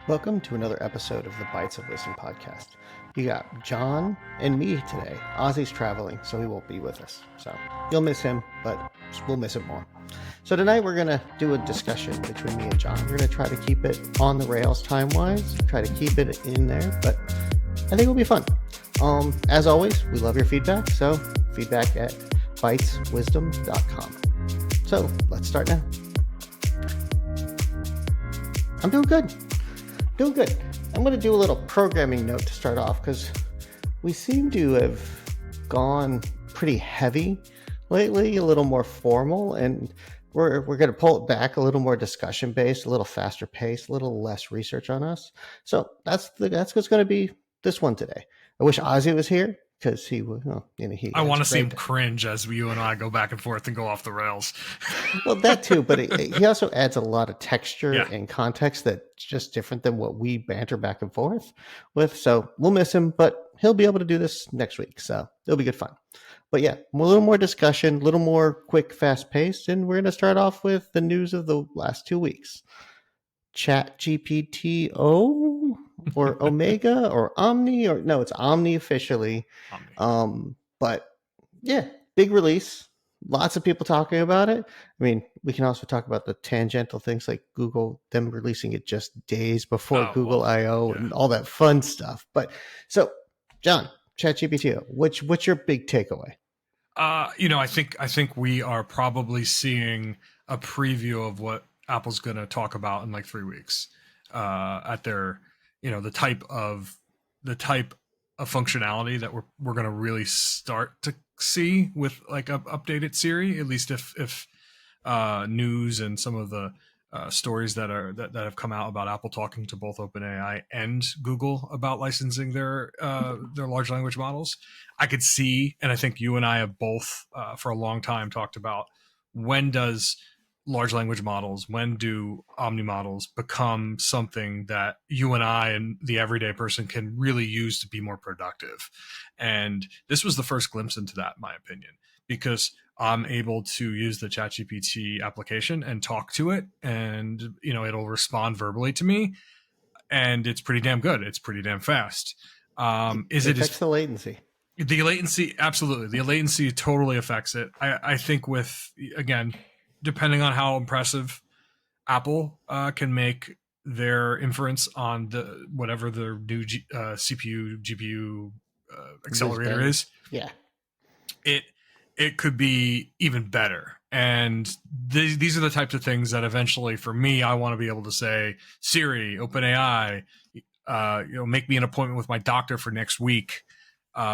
Welcome to another episode of the Bites of Wisdom podcast. You got John and me today. Ozzy's traveling, so he won't be with us. So you'll miss him, but we'll miss him more. So tonight we're going to do a discussion between me and John. We're going to try to keep it on the rails time-wise, try to keep it in there, but I think it'll be fun. As always, we love your feedback, so feedback at biteswisdom.com. So let's start now. I'm doing good. I'm going to do a little programming note to start off because we seem to have gone pretty heavy lately, a little more formal, and we're going to pull it back a little more discussion based, a little faster pace, a little less research on us. So that's what's going to be this one today. I wish Ozzy was here because he would. I want to see him cringe as you and I go back and forth and go off the rails. Well, that too, but he also adds a lot of texture and context that's just different than what we banter back and forth with. So we'll miss him, but he'll be able to do this next week. So it'll be good fun. But yeah, a little more discussion, a little more quick, fast paced. And we're going to start off with the news of the last 2 weeks. ChatGPT or Omega or Omni, or no, it's Omni officially. But yeah, big release. Lots of people talking about it. I mean, we can also talk about the tangential things like Google, them releasing it just days before Google I/O and all that fun stuff. But so, John, ChatGPT, what's your big takeaway? I think we are probably seeing a preview of what Apple's going to talk about in like 3 weeks. At their, the type of functionality that we're going to really start to see with like a updated Siri, at least if news and some of the stories that have come out about Apple talking to both OpenAI and Google about licensing their large language models. I could see, and I think you and I have both for a long time talked about, when does large language models, when do Omni models become something that you and I and the everyday person can really use to be more productive? And this was the first glimpse into that, in my opinion, because I'm able to use the ChatGPT application and talk to it, and it'll respond verbally to me, and it's pretty damn good. It's pretty damn fast. It affects the latency? The latency, absolutely. The latency totally affects it. I think with, again, depending on how impressive Apple can make their inference on the whatever their new CPU GPU accelerator is, it could be even better. And these are the types of things that eventually, for me, I want to be able to say, Siri, OpenAI, make me an appointment with my doctor for next week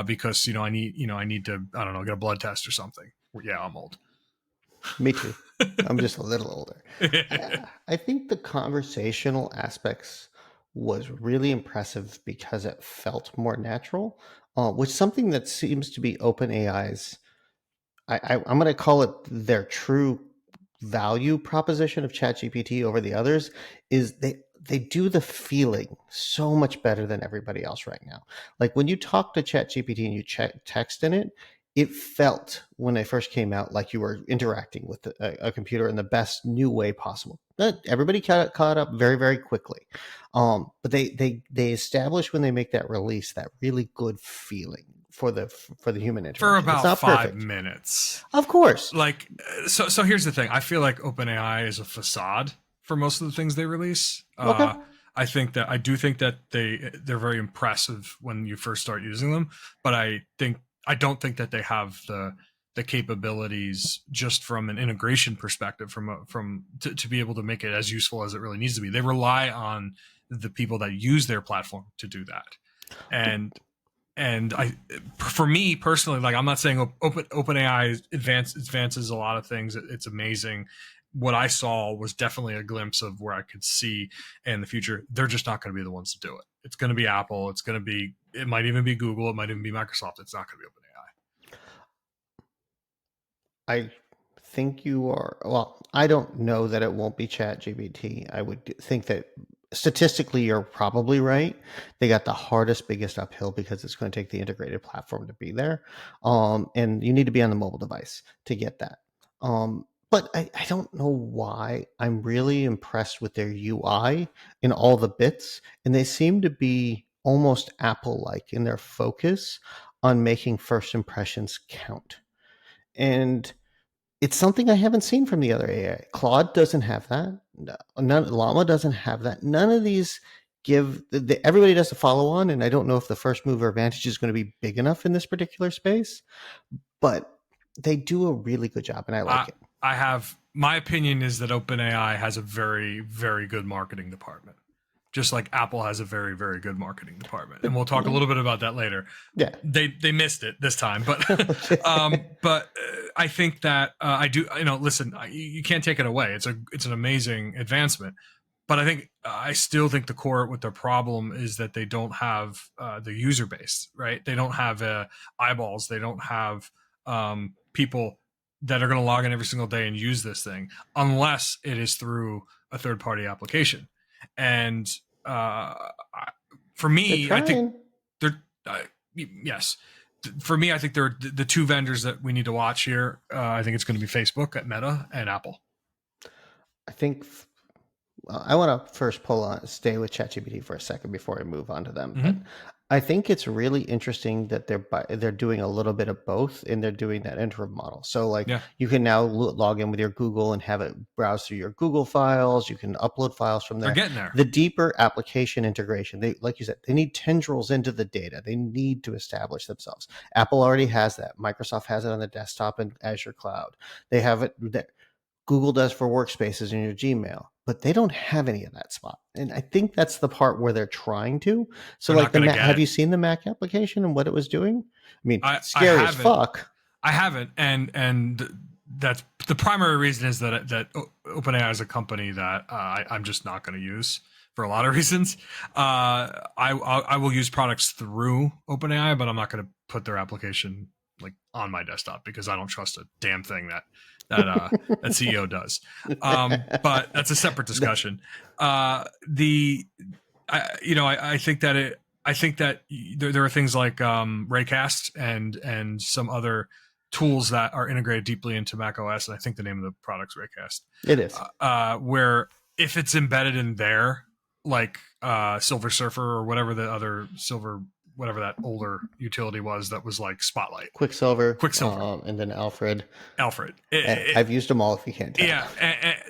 because I need to, I don't know, get a blood test or something. Yeah, I'm old. Me too. I'm just a little older. I think the conversational aspects was really impressive because it felt more natural, which is something that seems to be OpenAI's. I'm going to call it their true value proposition of ChatGPT over the others, is they do the feeling so much better than everybody else right now. Like when you talk to ChatGPT and you text in it, it felt when they first came out like you were interacting with a computer in the best new way possible. Everybody caught up very, very quickly. But they establish when they make that release that really good feeling for the human interaction. For about 5 minutes. Of course. Like, so here's the thing. I feel like OpenAI is a facade for most of the things they release. Okay. I do think that they're very impressive when you first start using them, but I don't think that they have the capabilities just from an integration perspective to be able to make it as useful as it really needs to be. They rely on the people that use their platform to do that. And for me personally, like, I'm not saying OpenAI advances a lot of things. It's amazing. What I saw was definitely a glimpse of where I could see in the future. They're just not going to be the ones to do it. It's going to be Apple. It might even be Google. It might even be Microsoft. It's not going to be OpenAI. I think you are. Well, I don't know that it won't be ChatGPT. I would think that statistically you're probably right. They got the hardest, biggest uphill because it's going to take the integrated platform to be there. And you need to be on the mobile device to get that. but I don't know why. I'm really impressed with their UI in all the bits, and they seem to be almost Apple-like in their focus on making first impressions count. And it's something I haven't seen from the other AI. Claude doesn't have that. Llama doesn't have that. None of these give everybody does a follow on, and I don't know if the first mover advantage is going to be big enough in this particular space, but they do a really good job, and I I like it. I have my opinion is that OpenAI has a very very good marketing department, just like Apple has a very very good marketing department, and But we'll talk a little bit about that later. yeah, They missed it this time, but I think that I do. Listen, you can't take it away. It's an amazing advancement, but I think I still think the core with the problem is that they don't have the user base, right? They don't have eyeballs. They don't have people that are going to log in every single day and use this thing, unless it is through a third party application. And for they're me, I think trying. they're yes. For me, I think they're the two vendors that we need to watch here. I think it's going to be Facebook at Meta and Apple. I think I want to first stay with ChatGPT for a second before I move on to them. Mm-hmm. But I think it's really interesting that they're doing a little bit of both, and they're doing that interim model. So like Yeah. you can now log in with your Google and have it browse through your Google files. You can upload files from They're there. getting there. The deeper application integration, they like you said, they need tendrils into the data. They need to establish themselves. Apple already has that. Microsoft has it on the desktop and Azure Cloud. They have it there. Google does for workspaces in your Gmail, but they don't have any of that spot. And I think that's the part where they're trying to. So They're like not going to get have it. you seen the Mac application and what it was doing? I mean, I scary as haven't. fuck. I haven't, and that's the primary reason is that OpenAI is a company that I'm just not going to use for a lot of reasons. I will use products through OpenAI, but I'm not going to put their application like on my desktop because I don't trust a damn thing that CEO does. But that's a separate discussion. I think that there are things like Raycast and some other tools that are integrated deeply into Mac OS, and I think the name of the product's Raycast. It is. Where if it's embedded in there, like Silver Surfer or whatever the other whatever that older utility was that was like Spotlight, Quicksilver, Quicksilver, and then Alfred. I've used them all if you can't tell. Yeah,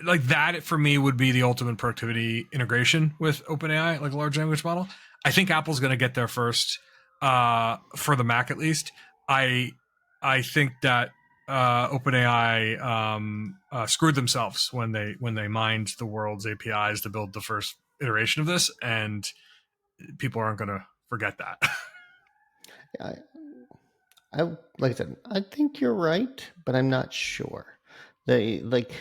like that for me would be the ultimate productivity integration with OpenAI, like a large language model. I think Apple's going to get there first for the Mac at least. I think that OpenAI screwed themselves when they mined the world's APIs to build the first iteration of this, and people aren't going to forget that. I like I said, I think you're right, but I'm not sure. They like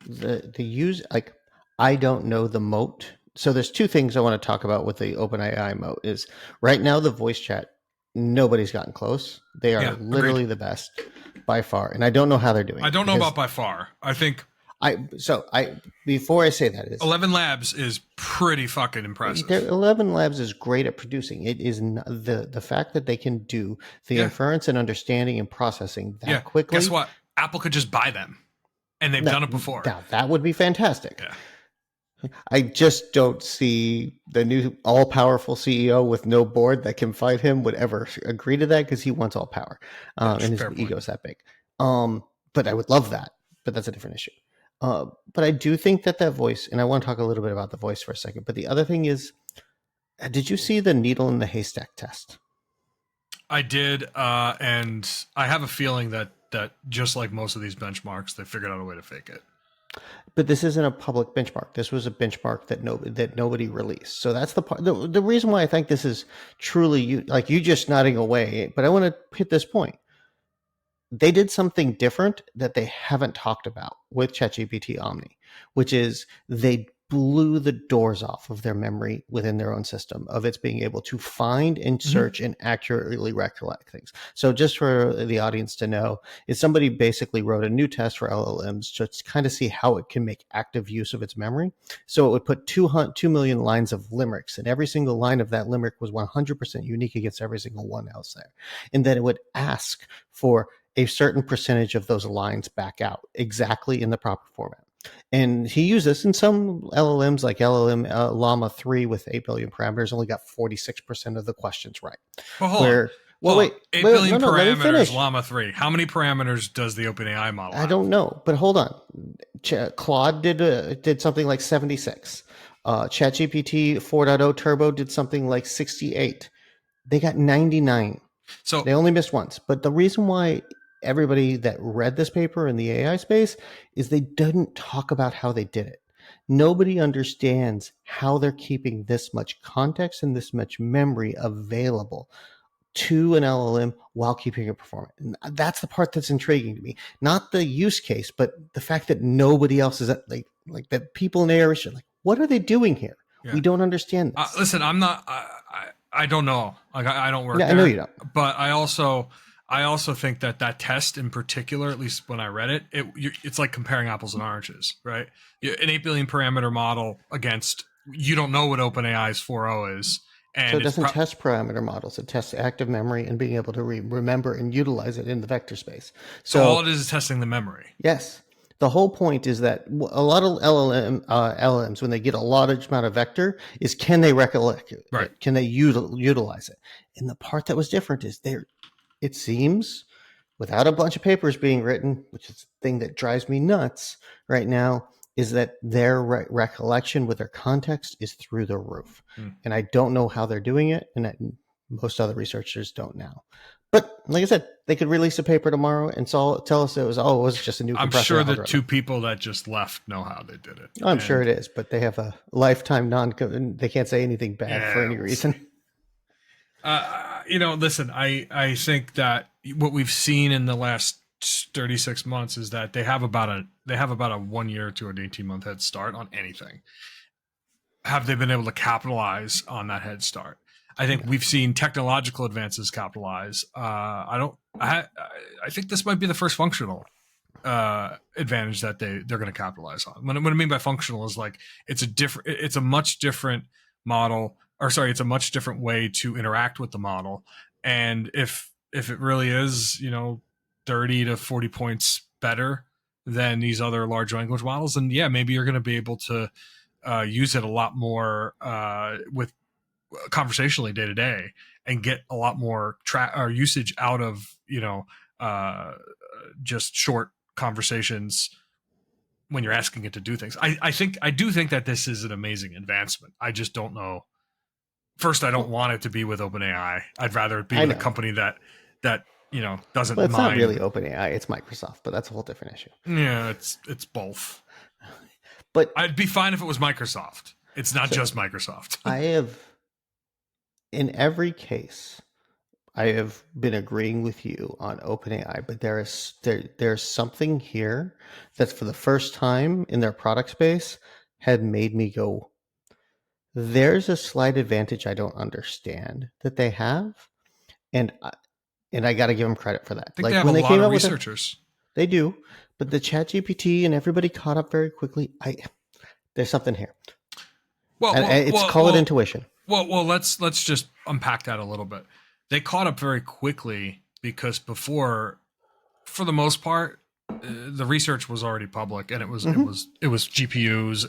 the use like I don't know the moat. So there's two things I want to talk about with the OpenAI moat is right now the voice chat, nobody's gotten close. They are literally agreed. The best by far. And I don't know how they're doing. I don't know about by far. I think before I say that is 11 Labs is pretty fucking impressive. 11 Labs is great at producing. It is the fact that they can do the inference and understanding and processing that quickly. Guess what? Apple could just buy them, and they've done it before. Now that would be fantastic. Yeah. I just don't see the new all-powerful CEO with no board that can fight him would ever agree to that because he wants all power, and his ego is that big. But I would love that, but that's a different issue. But I do think that voice, and I want to talk a little bit about the voice for a second, but the other thing is, did you see the needle in the haystack test? I did, and I have a feeling that just like most of these benchmarks, they figured out a way to fake it. But this isn't a public benchmark. This was a benchmark that nobody released. So that's the part. The reason why I think this is truly you just nodding away, but I want to hit this point. They did something different that they haven't talked about with ChatGPT Omni, which is they blew the doors off of their memory within their own system of its being able to find and search and accurately recollect things. So just for the audience to know, is somebody basically wrote a new test for LLMs to kind of see how it can make active use of its memory. So it would put 2 million lines of limericks, and every single line of that limerick was 100% unique against every single one else there. And then it would ask for a certain percentage of those lines back out exactly in the proper format. And he used this in some LLMs, like LLM Llama 3 with 8 billion parameters, only got 46% of the questions right. Well, hold on. Where, well, Hold on. wait, 8 wait, billion no, let me parameters, finish. Llama 3. How many parameters does the OpenAI model I have? don't know, but hold on. Claude did something like 76. ChatGPT 4.0 Turbo did something like 68. They got 99. So, They only missed once. But the reason why everybody that read this paper in the AI space is they didn't talk about how they did it. Nobody understands how they're keeping this much context and this much memory available to an LLM while keeping it performant. And that's the part that's intriguing to me. Not the use case, but the fact that nobody else is like that people in the area are like, what are they doing here? yeah. We don't understand this. Listen, I'm not. I don't know. Like I don't work Yeah, I there. know you don't. But I also think that test in particular, at least when I read it, it's like comparing apples and oranges, right? An 8 billion parameter model against, you don't know what OpenAI's 4.0 is, So and it doesn't test parameter models. It tests active memory and being able to remember and utilize it in the vector space. so all So it is testing the memory. yes, the whole point is that a lot of LLMs, when they get a large amount of vector, is can they recollect it? Right. Can they utilize it? And the part that was different is there. It seems, without a bunch of papers being written, which is the thing that drives me nuts right now, is that their recollection with their context is through the roof. And I don't know how they're doing it, and most other researchers don't now. But like I said, they could release a paper tomorrow and tell us it was just a new I'm compressor sure the algorithm. 2 people that just left know how they did it. I'm sure it is, but they have a lifetime they can't say anything bad for any reason. Listen, I think that what we've seen in the last 36 months is that they have about a 1 year to an 18-month head start on anything. Have they been able to capitalize on that head start? I think we've seen technological advances capitalize. I think this might be the first functional advantage that they're going to capitalize on. What I mean by functional is like it's a much different model, or sorry, it's a much different way to interact with the model. And if it really is, 30 to 40 points better than these other large language models, then yeah, maybe you're going to be able to use it a lot more with conversationally day to day, and get a lot more or usage out of just short conversations when you're asking it to do things. I do think that this is an amazing advancement. I just don't know. First, I don't want it to be with OpenAI. I'd rather it be with a company that doesn't Well, it's mind. not really OpenAI, it's Microsoft, but that's a whole different issue. Yeah, it's both. But I'd be fine if it was Microsoft. It's not just Microsoft. I have, in every case, I have been agreeing with you on OpenAI, but there's something here that for the first time in their product space had made me go, there's a slight advantage I don't understand that they have, and I got to give them credit for that. I think they have a lot of researchers. They do, but the ChatGPT and everybody caught up very quickly. There's something here. Call it intuition. Well, let's just unpack that a little bit. They caught up very quickly because before, for the most part, the research was already public, and it was GPUs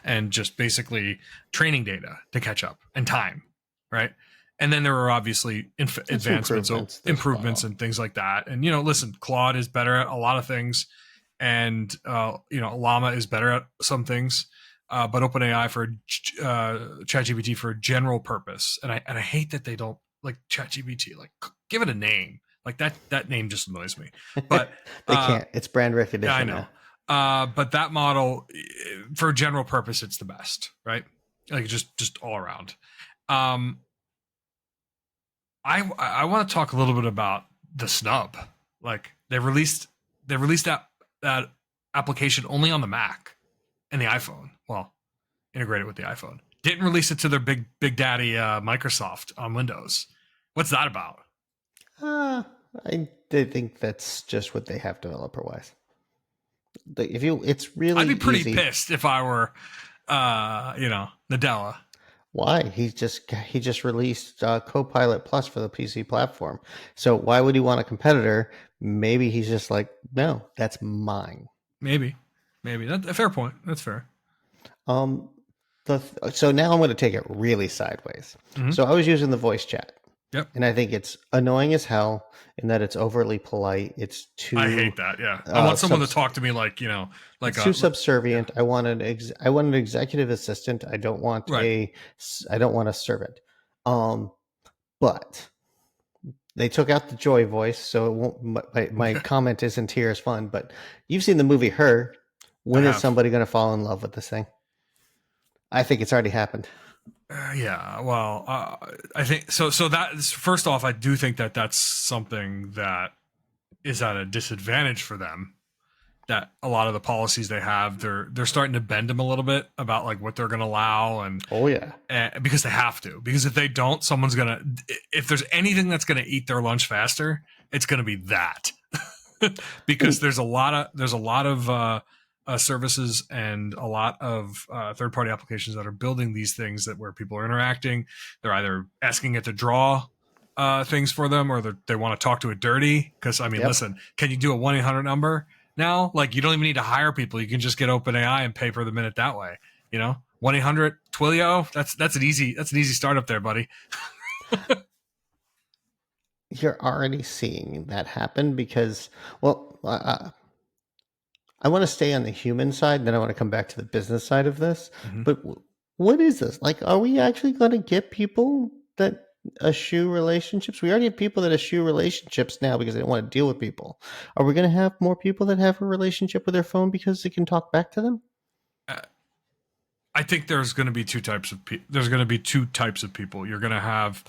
and just basically training data to catch up and time, right? And then there were obviously advancements, improvements, and things like that. And listen, Claude is better at a lot of things, and Llama is better at some things. But OpenAI for ChatGPT for general purpose, and I hate that they don't like ChatGPT. Like, give it a name. Like that name just annoys me. But they can't. It's brand recognition. I know. But that model, for general purpose, it's the best, right? Like just all around. I want to talk a little bit about the snub. Like they released that application only on the Mac and the iPhone. Well, integrated with the iPhone. Didn't release it to their big daddy Microsoft on Windows. What's that about? I think that's just what they have developer wise. It's really. I'd be pretty easy. pissed if I were, Nadella. Why? He just released Copilot Plus for the PC platform. So why would he want a competitor Maybe he's just like, no, that's mine. Maybe, maybe that's a fair point. That's fair. Um, so now I'm going to take it really sideways. Mm-hmm. So I was using the voice chat, Yep. and I think it's annoying as hell in that it's overly polite. It's I too hate that. Yeah, I want someone to subs. talk to me like like It's too yeah, subservient. I want an executive assistant. right. I don't want a servant. Um, but they took out the joy voice, so it won't. My comment isn't here as fun. But you've seen the movie Her. I When is have. somebody going to fall in love with this thing? I think it's already happened. Yeah, well, I think so. So that first off, I do think that that's something that is at a disadvantage for them. That a lot of the policies they have, they're starting to bend them a little bit about like what they're going to allow, Oh yeah. and because they have to. Because if they don't, someone's gonna. If there's anything that's going to eat their lunch faster, it's going to be that. Because there's a lot of services and a lot of third party applications that are building these things that where people are interacting. They're either asking it to draw things for them, or they want to talk to it dirty. Because I mean, Yep. listen, can you do a 1-800 number now? Like you don't even need to hire people. You can just get OpenAI and pay per the minute that way. 1-800 Twilio. That's an easy startup there, buddy. You're already seeing that happen because, well, I want to stay on the human side, then I want to come back to the business side of this. Mm-hmm. But what is this? Like, are we actually going to get people that eschew relationships? We already have people that eschew relationships now because they don't want to deal with people. Are we going to have more people that have a relationship with their phone because they can talk back to them? I think there's going to be there's going to be two types of people. You're going to have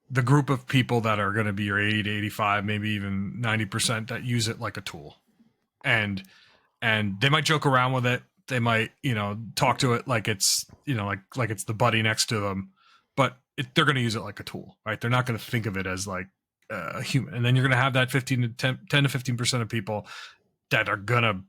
the group of people that are going to be your 80 to 85, maybe even 90% that use it like a tool. And they might joke around with it. They might, talk to it like it's, like it's the buddy next to them, but they're going to use it like a tool, right? They're not going to think of it as like a human. And then you're going to have that 10 to 15% of people that are going to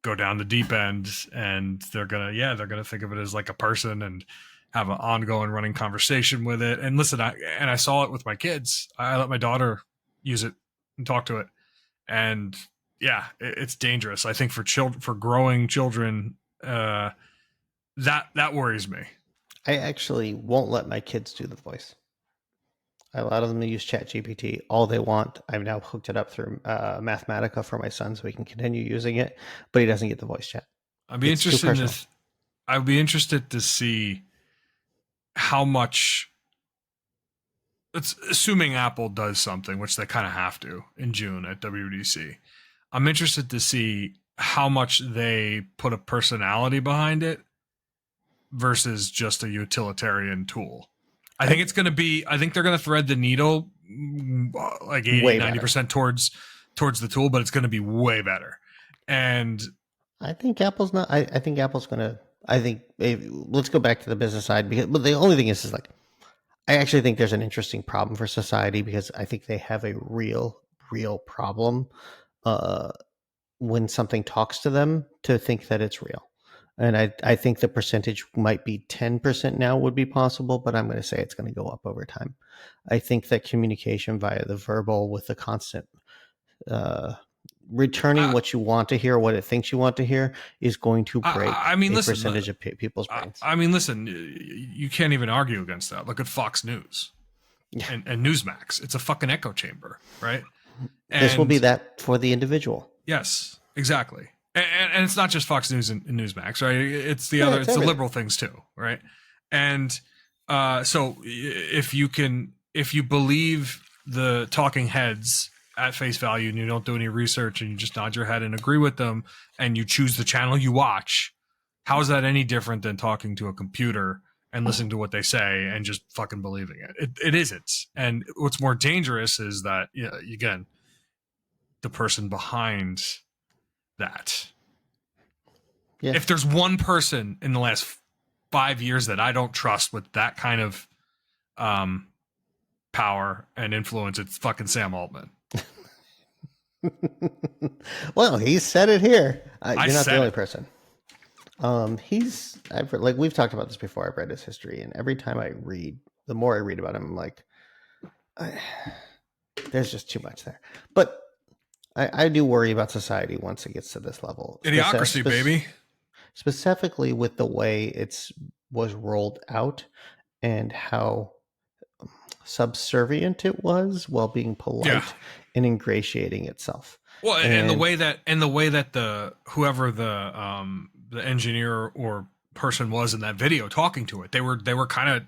go down the deep end, and they're gonna think of it as like a person and have an ongoing running conversation with it. And listen, I saw it with my kids. I let my daughter use it and talk to it, and yeah, it's dangerous. I think for growing children, that worries me. I actually won't let my kids do the voice. I allow them to use ChatGPT all they want. I've now hooked it up through Mathematica for my son so he can continue using it, but he doesn't get the voice chat. I'd be It's too interested in personal. this. I'd be interested to see how much. It's assuming Apple does something, which they kind of have to in June at WWDC. I'm interested to see how much they put a personality behind it versus just a utilitarian tool. I think I it's going to be, I think they're going to thread the needle like 80, way better. 90% towards the tool, but it's going to be way better. And I think Apple's not. I think Apple's gonna. I think let's go back to the business side because. But the only thing is like I actually think there's an interesting problem for society because I think they have a real problem uh, when something talks to them to think that it's real. And I think the percentage might be 10% now would be possible, but I'm going to say it's going to go up over time. I think that communication via the verbal with the constant uh, returning I, what you want to hear, what it thinks you want to hear, is going to break I mean, a listen, percentage of people's brains. I mean, listen, you can't even argue against that. Look at Fox News Yeah. and Newsmax. It's a fucking echo chamber, right? This will be And that for the individual. yes, exactly. And it's not just Fox News and Newsmax, right? It's the Yeah, other, it's it's the everything. liberal things too, right? And so if you believe the talking heads at face value and you don't do any research and you just nod your head and agree with them and you choose the channel you watch, how is that any different than talking to a computer and listening to what they say and just fucking believing it? It isn't. And what's more dangerous is that, again, the person behind that. Yeah. If there's one person in the last 5 years that I don't trust with that kind of um, power and influence, it's fucking Sam Altman. Well, he said it here. I You're not the said only it. person. Like we've talked about this before. I've read his history, and every time I read, the more I read about him, I'm like, there's just too much there. But I do worry about society once it gets to this level, Idiocracy, baby. specifically with the way it's was rolled out and how subservient it was while being Yeah. polite and ingratiating itself. Well, And and the way that the whoever the engineer or person was in that video talking to it, they were kind of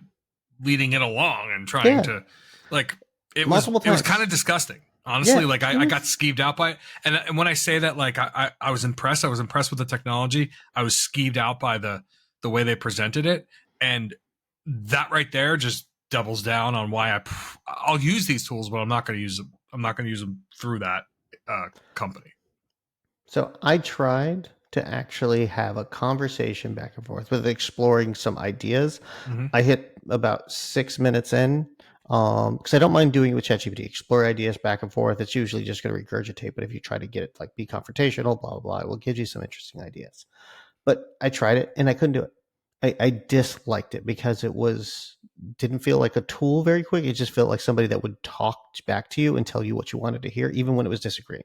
leading it along and trying yeah, to, like, multiple it was kind of times. disgusting, honestly. Yeah, Like, it I got was. skeeved out by it. And when I say that, like, I was impressed. I was impressed with the technology. I was skeeved out by the way they presented it. And that right there just doubles down on why I'll use these tools, but I'm not going to use them. I'm not going to use them through that company. So I tried to actually have a conversation back and forth with exploring some ideas. Mm-hmm. I hit about 6 minutes in because I don't mind doing it with ChatGPT. Explore ideas back and forth. It's usually just going to regurgitate, but if you try to get it like be confrontational, blah blah blah, it will give you some interesting ideas. But I tried it and I couldn't do it. I disliked it because it was didn't feel like a tool very quick. It just felt like somebody that would talk back to you and tell you what you wanted to hear, even when it was disagreeing.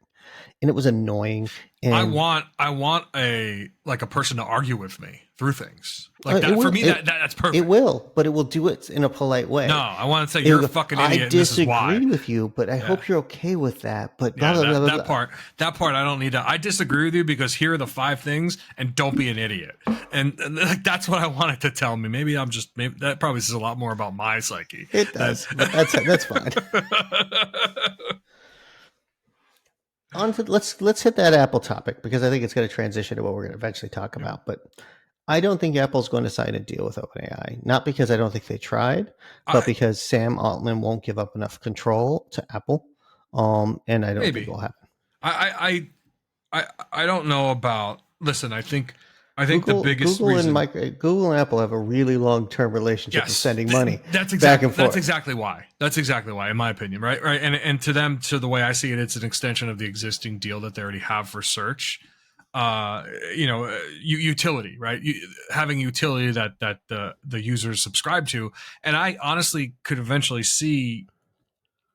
And it was annoying. And I want a like a person to argue with me through things like it that. For will, me, that's perfect. it will, but it will do it in a polite way. No, I want to say It you're will a go, fucking I idiot, and this is why. disagree with you, but I hope you're okay with that. But blah, Yeah, blah, blah, blah, that blah. part I don't need to. I disagree with you because here are the 5 things, and don't be an idiot. And like, that's what I wanted to tell me. Maybe that probably says a lot more about my psyche. It does, but that's fine. Let's hit that Apple topic because I think it's going to transition to what we're going to eventually talk Yeah. about. But I don't think Apple's going to sign a deal with OpenAI. Not because I don't think they tried, but because Sam Altman won't give up enough control to Apple. And I don't think it Maybe will happen. I don't know about. Listen, I think the biggest reason. Google and Apple have a really long-term relationship of Yes, sending money that's back and exactly forth. that's exactly why. That's exactly why, in my opinion, right? And to them, to the way I see it, it's an extension of the existing deal that they already have for search. Utility, right? Having utility that the users subscribe to, and I honestly could eventually see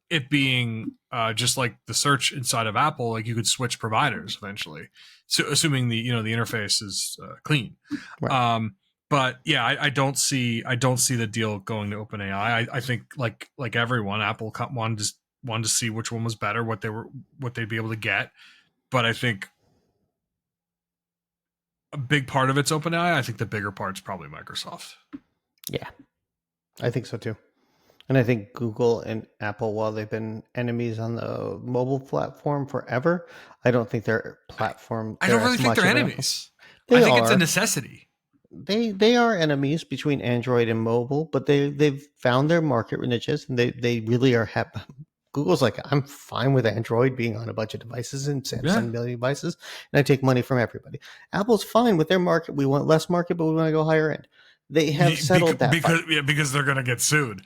it being just like the search inside of Apple. Like, you could switch providers eventually, so assuming the interface is clean. Right. But yeah, I don't see the deal going to OpenAI. I think like everyone, Apple wanted to see which one was better, what they'd be able to get. But I think a big part of it's OpenAI. I think the bigger part's probably Microsoft. Yeah, I think so too. And I think Google and Apple, while they've been enemies on the mobile platform forever, I don't think their platform. I don't really think they're enemies. I think it's a necessity. They are enemies between Android and mobile, but they've found their market niches, and they really are happy. Google's like, I'm fine with Android being on a bunch of devices and Samsung devices, and I take money from everybody. Apple's fine with their market. We want less market, but we want to go higher end. They have settled that because they're gonna get sued.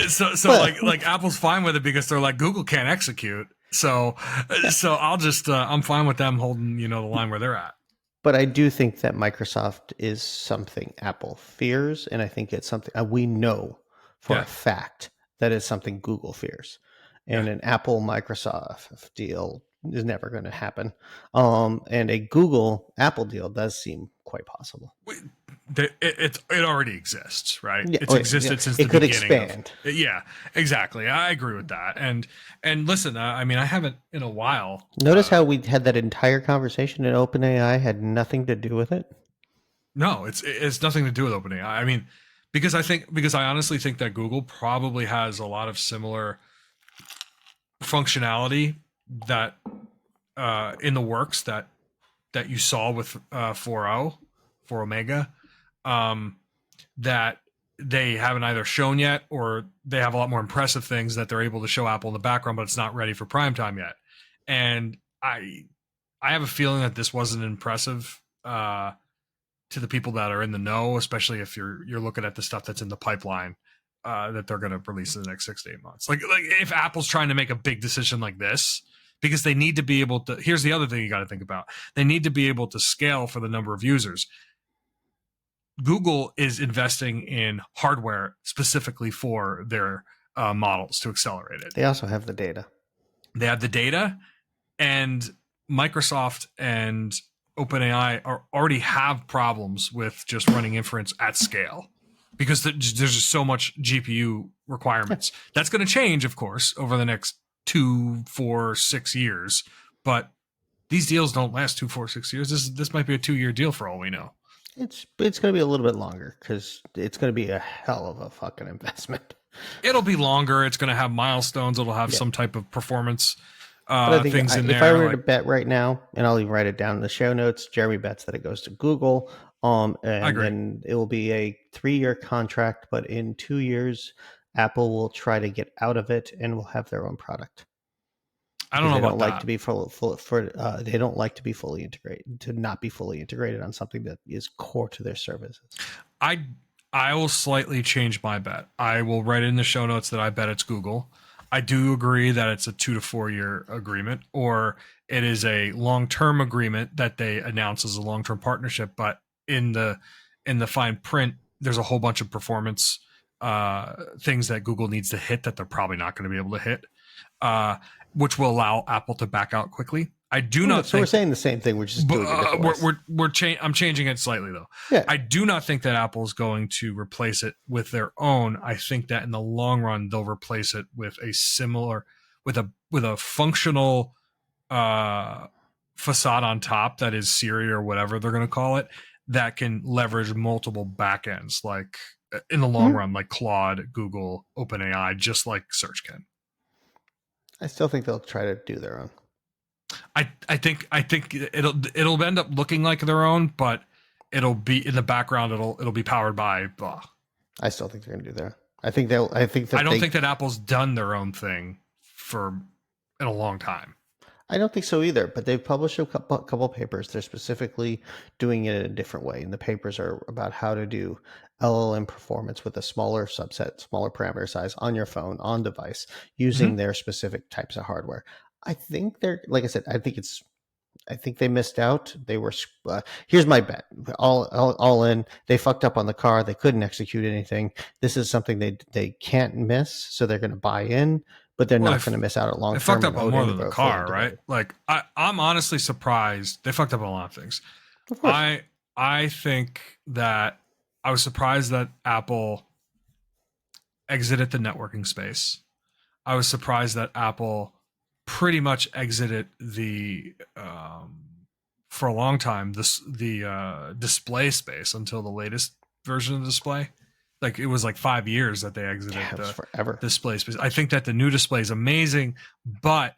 So but, like Apple's fine with it because they're like, Google can't execute. So I'll just I'm fine with them holding the line where they're at. But I do think that Microsoft is something Apple fears, and I think it's something we know for a fact that is something Google fears. And an Apple Microsoft deal is never going to happen. And a Google Apple deal does seem quite possible. It already exists, right? Yeah, it's existed since the beginning. It could expand. Yeah, exactly. I agree with that. And listen, I mean, I haven't in a while. Notice how we had that entire conversation and OpenAI had nothing to do with it. No, it's nothing to do with OpenAI. I mean, because I honestly think that Google probably has a lot of similar functionality that in the works that you saw with 4.0 for Omega, that they haven't either shown yet, or they have a lot more impressive things that they're able to show Apple in the background, but it's not ready for prime time yet. And I have a feeling that this wasn't impressive to the people that are in the know, especially if you're looking at the stuff that's in the pipeline that they're going to release in the next 6 to 8 months. Like if Apple's trying to make a big decision like this, because they need to be able to. Here's the other thing you got to think about: they need to be able to scale for the number of users. Google is investing in hardware specifically for their models to accelerate it. They also have the data. They have the data, And Microsoft and OpenAI already have problems with just running inference at scale because there's just so much GPU requirements. That's going to change, of course, over the next 2, 4, 6 years. But these deals don't last 2, 4, 6 years. This might be a 2-year deal for all we know. It's going to be a little bit longer because it's going to be a hell of a fucking investment. It'll be longer. It's going to have milestones. It'll have Yeah. some type of performance But I think things in if there. I were to bet right now, and I'll even write it down in the show notes, Jeremy bets that it goes to Google. And then it will be a 3-year contract, but in 2 years, Apple will try to get out of it and will have their own product. I don't know They about don't like that. to be they don't like to be fully integrated, to not be fully integrated on something that is core to their services. I will slightly change my bet. I will write in the show notes that I bet it's Google. I do agree that it's a 2 to 4 year agreement, or it is a long-term agreement that they announce as a long-term partnership. But in the fine print, there's a whole bunch of performance things that Google needs to hit that they're probably not going to be able to hit, which will allow Apple to back out quickly. I do not. So we're saying the same thing. We're just doing it different ways. I'm changing it slightly though. Yeah. I do not think that Apple's going to replace it with their own. I think that in the long run they'll replace it with a similar, with a functional facade on top that is Siri or whatever they're going to call it, that can leverage multiple backends, like in the long run, like Claude, Google, OpenAI, just like search can. I still think they'll try to do their own. I think it'll end up looking like their own, but it'll be in the background. It'll be powered by blah. I still think they're going to do their. I don't think that Apple's done their own thing in a long time. I don't think so either. But they've published a couple papers. They're specifically doing it in a different way, and the papers are about how to do LLM performance with a smaller subset, smaller parameter size on your phone, on device, using their specific types of hardware. I think they're, like I said, I think they missed out. They were, here's my bet, all in. They fucked up on the car. They couldn't execute anything. This is something they can't miss. So they're going to buy in, but they're not going to miss out at long term. They fucked up on more than the car, right? Like I'm honestly surprised. They fucked up on a lot of things. Of course. I think that I was surprised that Apple exited the networking space. I was surprised that Apple pretty much exited the for a long time the display space until the latest version of the display. Like it was like 5 years that they exited the forever display space. I think that the new display is amazing, but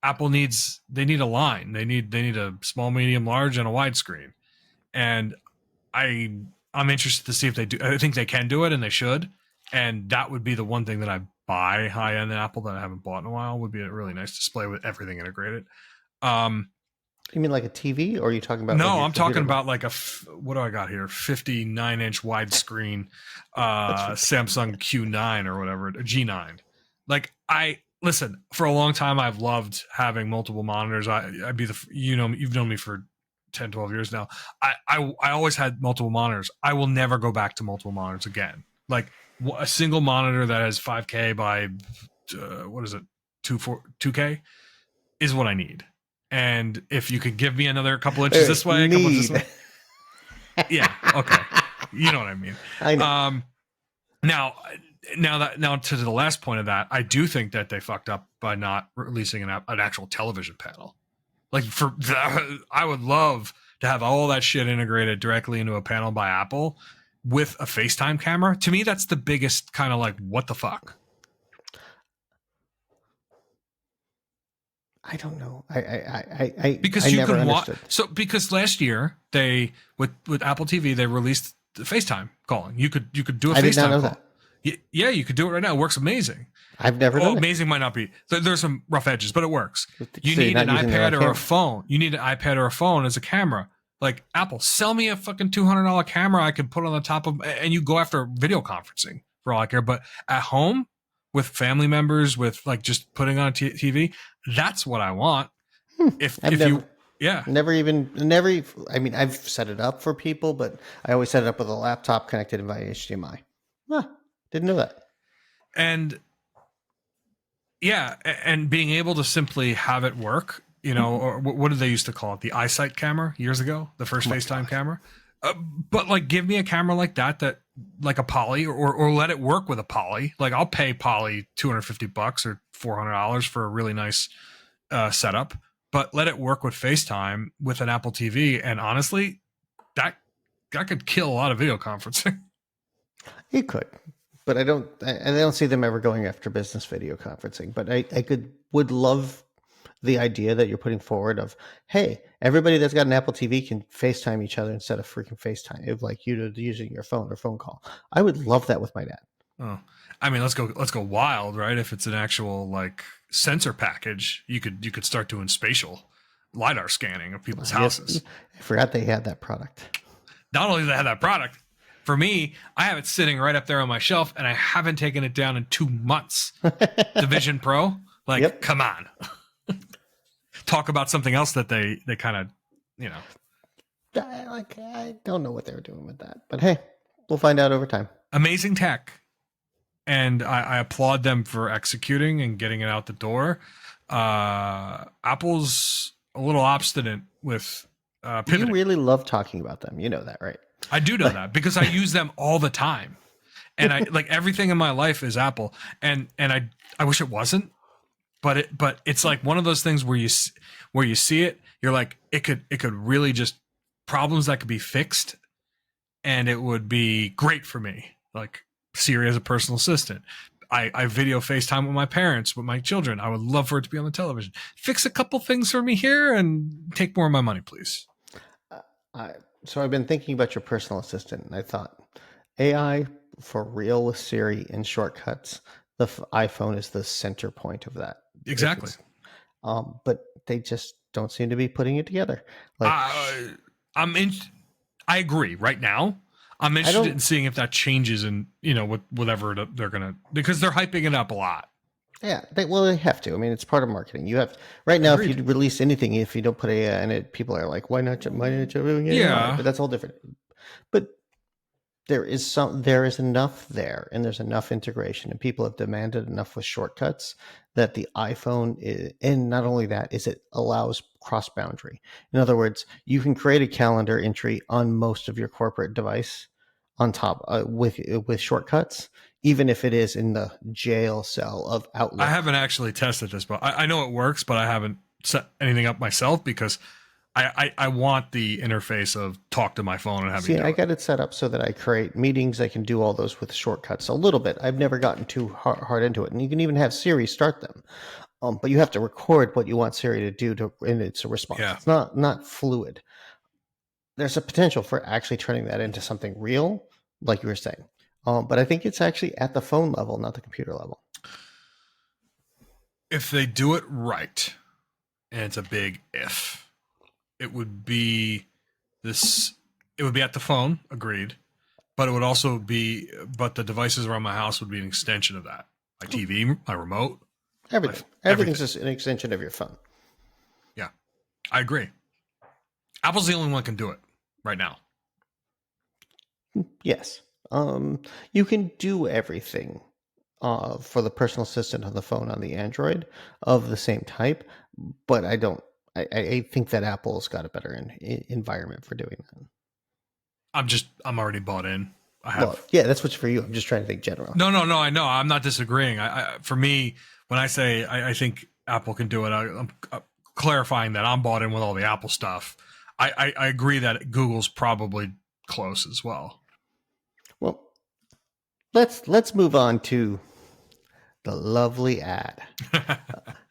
Apple needs a line. They need a small, medium, large, and a widescreen. And I'm interested to see if they do. I think they can do it, and they should. And that would be the one thing that I buy high end Apple that I haven't bought in a while. Would be a really nice display with everything integrated. You mean like a TV, or are you talking about? No, I'm talking about like what do I got here? 59-inch widescreen Samsung Q9 or whatever, a G9. Like listen, for a long time I've loved having multiple monitors. I'd be you've known me for 10, 12 years now. I always had multiple monitors. I will never go back to multiple monitors again. Like a single monitor that has 5K by what is it, 2K is what I need. And if you could give me another couple inches this way, a couple inches this way, yeah, okay, you know what I mean. I know. Now to the last point of that, I do think that they fucked up by not releasing an actual television panel. Like I would love to have all that shit integrated directly into a panel by Apple with a FaceTime camera. To me, that's the biggest kind of like, what the fuck? I don't know. Because you can watch. So because last year they with Apple TV they released the FaceTime calling. You could do a FaceTime call. Yeah, you could do it right now. It works amazing. I've never done it. Amazing might not be. There's some rough edges, but it works. You need an iPad or a phone. You need an iPad or a phone as a camera. Like Apple, sell me a fucking $200 camera I could put on the top of, and you go after video conferencing for all I care. But at home with family members, with like just putting on a TV, that's what I want. Never. I mean, I've set it up for people, but I always set it up with a laptop connected via HDMI. Didn't know that. And Yeah, and being able to simply have it work, you know, or what did they used to call it? The eyesight camera years ago, the Oh first my FaceTime god. camera. But like, give me a camera like that, like a Poly, or let it work with a Poly. Like, I'll pay Poly $250 or $400 for a really nice setup, but let it work with FaceTime with an Apple TV. And honestly, that that could kill a lot of video conferencing. It could, but I don't see them ever going after business video conferencing. But would love the idea that you're putting forward of, hey, everybody that's got an Apple TV can FaceTime each other instead of freaking FaceTime, if like you using your phone or phone call. I would love that with my dad. Oh, I mean, let's go wild, right? If it's an actual like sensor package, you could start doing spatial lidar scanning of people's Yes, houses. I forgot they had that product. Not only do they have that product, for me, I have it sitting right up there on my shelf, and I haven't taken it down in 2 months. The Vision Pro, like, Yep. come on, talk about something else that they kind of, you know, I don't know what they were doing with that, but hey, we'll find out over time. amazing tech, and I applaud them for executing and getting it out the door. Apple's a little obstinate with You pivoting. really love talking about them. You know that, right? I do know that because I use them all the time, and I like everything in my life is Apple, and I wish it wasn't, but it's like one of those things where you see it, you're like, it could really just problems that could be fixed, and it would be great for me, like Siri as a personal assistant. I video FaceTime with my parents, with my children. I would love for it to be on the television. Fix a couple things for me here and take more of my money, please. Uh, so I've been thinking about your personal assistant, and I thought AI for real with Siri and shortcuts. The iPhone is the center point of that. Exactly. But they just don't seem to be putting it together. Like, I'm in. I agree. Right now, I'm I interested don't. in seeing if that changes, and with whatever they're gonna, because they're hyping it up a lot. Yeah, they have to. I mean, it's part of marketing. You have right now. If Agreed. you release anything, if you don't put AI in it, people are like, why not you doing AI?" Yeah, But that's all different. But there is enough there, and there's enough integration, and people have demanded enough with shortcuts that the iPhone is, and not only that, is it allows cross boundary. In other words, you can create a calendar entry on most of your corporate device on top with shortcuts, even if it is in the jail cell of I Outlook. haven't actually tested this, but I know it works, but I haven't set anything up myself because I want the interface of talk to my phone and have you See, do I it. got it set up so that I create meetings. I can do all those with shortcuts a little bit. I've never gotten too hard into it. And you can even have Siri start them. But you have to record what you want Siri to do and it's a response. Yeah, It's not fluid. There's a potential for actually turning that into something real, like you were saying. But I think it's actually at the phone level, not the computer level. if they do it right, and it's a big if, it would be this. It would be at the phone. Agreed. But it would also be, but the devices around my house would be an extension of that. My TV, my remote, my Everything's everything. just an extension of your phone. Yeah, I agree. Apple's the only one that can do it right now. Yes. You can do everything for the personal assistant on the phone on the Android of the same type, but I don't. I think that Apple's got a better environment for doing that. I'm already bought in. I Well, have yeah, that's what's for you. I'm just trying to think general. no. I know. I'm not disagreeing. For me, when I say I think Apple can do it, I'm clarifying that I'm bought in with all the Apple stuff. I agree that Google's probably close as well. Well, let's move on to the lovely ad,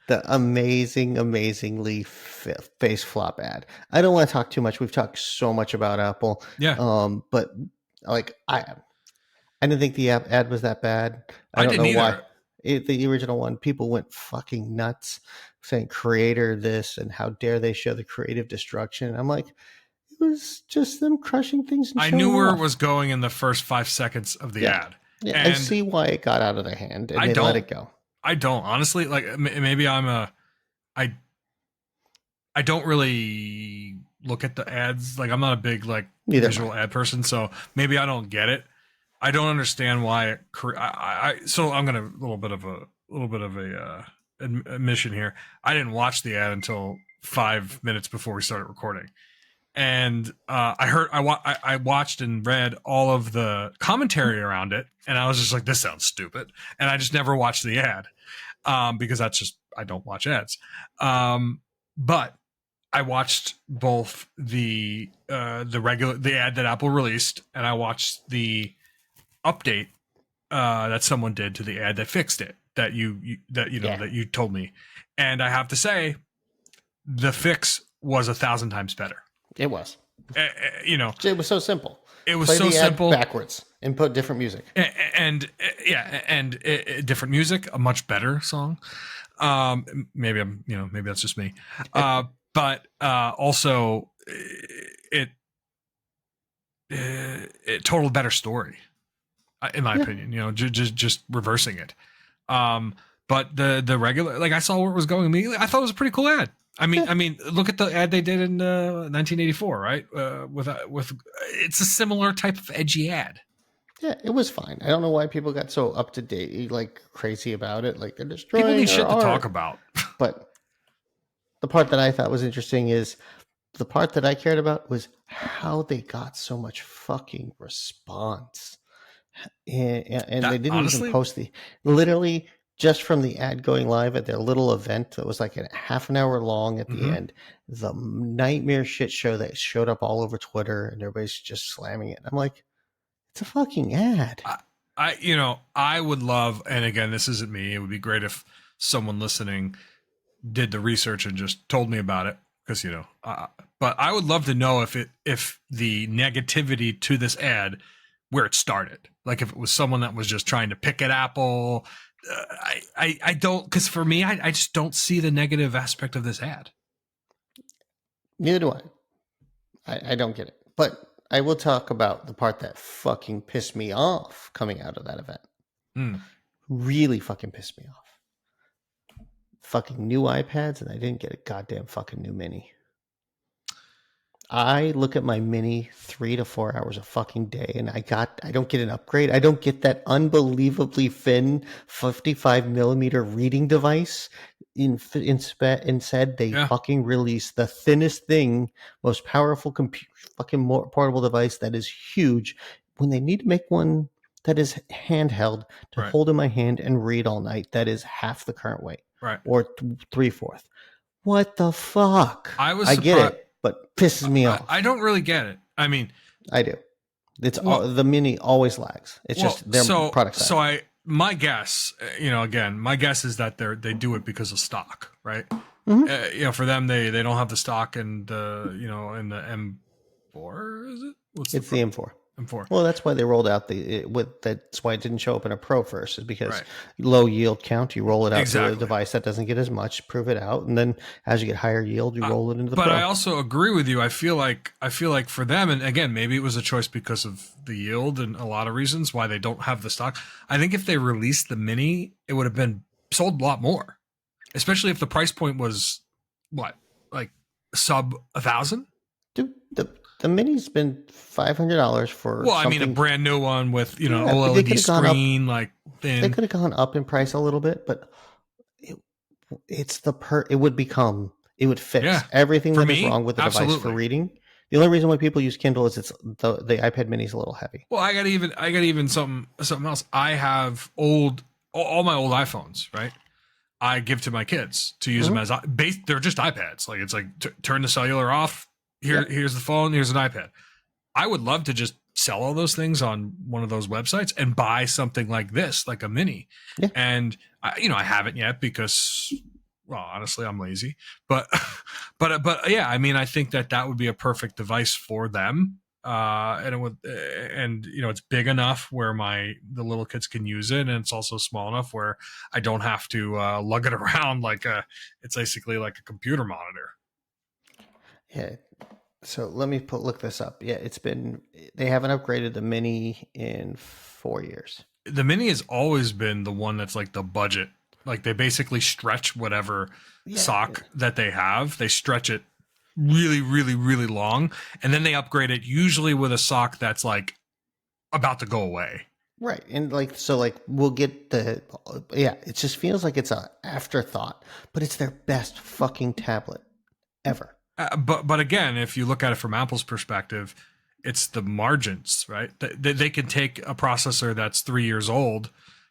the amazingly face flop ad. I don't want to talk too much. We've talked so much about Apple, Yeah, but like I didn't think the ad was that bad. I I don't didn't know why. either. The original one, people went fucking nuts saying creator this and how dare they show the creative destruction. I'm like, it was just them crushing things and I showing knew where it off. was going in the first 5 seconds of the Yeah. ad, Yeah. I and see why it got out of their hand and I they let don't. it go. I don't honestly like. Maybe I I don't really look at the ads. Like, I'm not a big like Neither am I. visual ad person, so maybe I don't get it. I don't understand why. So I'm gonna a little bit of a admission here. I didn't watch the ad until 5 minutes before we started recording, and I watched and read all of the commentary around it, and I was just like, this sounds stupid, and I just never watched the ad, because that's just, I don't watch ads. But I watched both the ad that Apple released, and I watched the update that someone did to the ad that fixed it, that you told me, and I have to say, the fix was 1,000 times better. It was. It was so simple. It was Play so the ad simple backwards and put different music. and different music, a much better song. Maybe that's just me. But also it totaled better story, in my opinion. Just reversing it. But the regular, like, I saw where it was going immediately. I thought it was a pretty cool ad. I mean, look at the ad they did in 1984, right? With it's a similar type of edgy ad. Yeah, it was fine. I don't know why people got so up to date, like crazy about it. Like, they're destroying people need shit art. to talk about. But the part that I thought was interesting is the part that I cared about was how they got so much fucking response, and they didn't even post literally just from the ad going live at their little event that was like a half an hour long at the end, the nightmare shit show that showed up all over Twitter, and everybody's just slamming it. I'm like, it's a fucking ad. I would love, and again, this isn't me, it would be great if someone listening did the research and just told me about it, because but I would love to know if the negativity to this ad, where it started, like if it was someone that was just trying to pick at Apple. I don't, because for me, I just don't see the negative aspect of this ad. Neither do I don't get it. But I will talk about the part that fucking pissed me off coming out of that event. Really fucking pissed me off. Fucking new iPads, and I didn't get a goddamn fucking new Mini. I look at my Mini 3 to 4 hours a fucking day, and I don't get an upgrade. I don't get that unbelievably thin 55 millimeter reading device. Instead, they fucking release the thinnest thing, most powerful fucking more portable device that is huge, when they need to make one that is handheld to hold in my hand and read all night. That is half the current weight, or 3/4. What the fuck? I get it, but pisses me off. I don't really get it. I mean, I do. It's the Mini always lags. It's just their product side. So my guess, my guess is that they do it because of stock, right? For them, they don't have the stock in the in the M4. Is it? It's the M4. M4. Well, that's why they rolled out that's why it didn't show up in a Pro first, is because low yield count, you roll it out to a device that doesn't get as much, prove it out, and then as you get higher yield, you roll it into the Pro. But I also agree with you. I feel like for them, and again, maybe it was a choice because of the yield and a lot of reasons why they don't have the stock. I think if they released the Mini, it would have been sold a lot more, especially if the price point was like sub 1,000. Dude, the Mini's been $500 for. Well, I mean, a brand new one with OLED screen, like thin. They could have gone up in price a little bit, but it would fix everything that is wrong with the device for reading. The only reason why people use Kindle is it's the iPad Mini is a little heavy. Well, I got even something else. I have all my old iPhones, right? I give to my kids to use them as they're just iPads. Like, it's like turn the cellular off. Here's the phone. Here's an iPad. I would love to just sell all those things on one of those websites and buy something like this, like a Mini. Yeah. And I haven't yet because, well, honestly, I'm lazy. But yeah, I mean, I think that would be a perfect device for them. And it would, and it's big enough where the little kids can use it, and it's also small enough where I don't have to lug it around it's basically like a computer monitor. Yeah. So let me look this up. Yeah, they haven't upgraded the Mini in 4 years. The Mini has always been the one that's like the budget. Like, they basically stretch whatever sock that they have. They stretch it really, really, really long, and then they upgrade it usually with a sock that's like about to go away. Right. And like, so like we'll get yeah, it just feels like it's an afterthought, but it's their best fucking tablet ever. But again, if you look at it from Apple's perspective, it's the margins, right? They can take a processor that's 3 years old,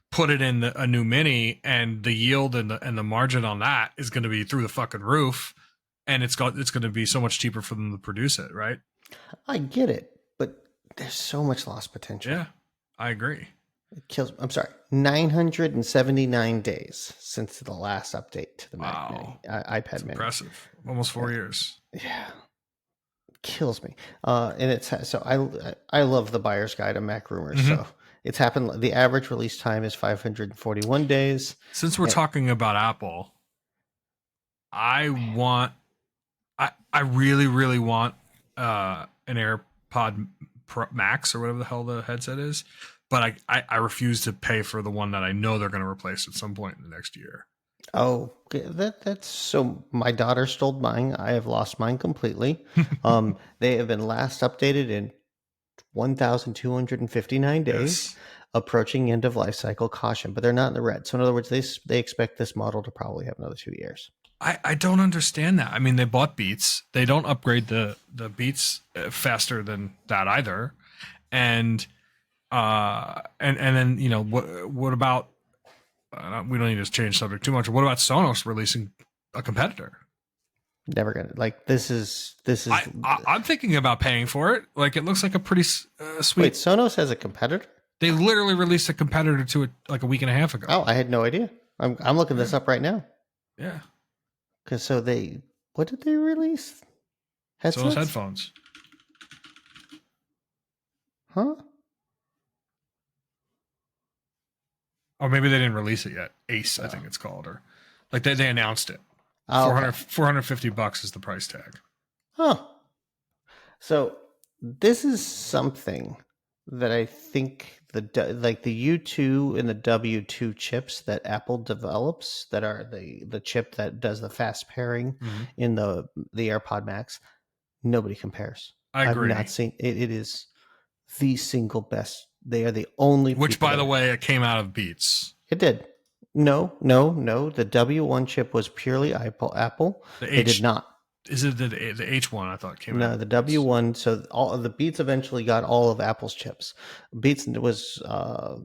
put it in a new mini, and the yield and the margin on that is going to be through the fucking roof, and it's going to be so much cheaper for them to produce it, right? I get it, but there's so much lost potential. Yeah, I agree. It kills. I'm sorry, 979 days since the last update to the Mac Mini, iPad That's Mini. impressive. Almost 4 years. Yeah, kills me. And it's so I love the buyer's guide of Mac rumors. Mhm. So it's happened. The average release time is 541 days. Since we're talking about Apple, I really, really want an AirPod Pro Max or whatever the hell the headset is, but I refuse to pay for the one that I know they're going to replace at some point in the next year. Oh, that's so. My daughter stole mine. I have lost mine completely. They have been last updated in 1,259 days, Yes. approaching end of life cycle caution, but they're not in the red. So in other words, they expect this model to probably have another 2 years. I don't understand that. I mean, they bought Beats. They don't upgrade the Beats faster than that either. And then, you know, what about we don't need to change subject too much. What about Sonos releasing a competitor? Never gonna like this is I'm thinking about paying for it. Like, it looks like a pretty sweet. Wait, Sonos has a competitor? They literally released a competitor to it like a week and a half ago. Oh, I had no idea. I'm looking this up right now. Yeah. Because what did they release? Headsets? Sonos headphones. Huh? Or maybe they didn't release it yet. Ace, I think it's called, or like they announced it. Oh, 450 bucks is the price tag. Huh. So this is something that I think the U2 and the W2 chips that Apple develops, that are the chip that does the fast pairing in the AirPod Max, nobody compares. I agree. I've not seen it. It is the single best. They are the only. Which, by the way, it came out of Beats. It did. No. The W1 chip was purely Apple. They did not. Is it the H1? I thought came out. No, the W1. So all of the Beats eventually got all of Apple's chips. Beats was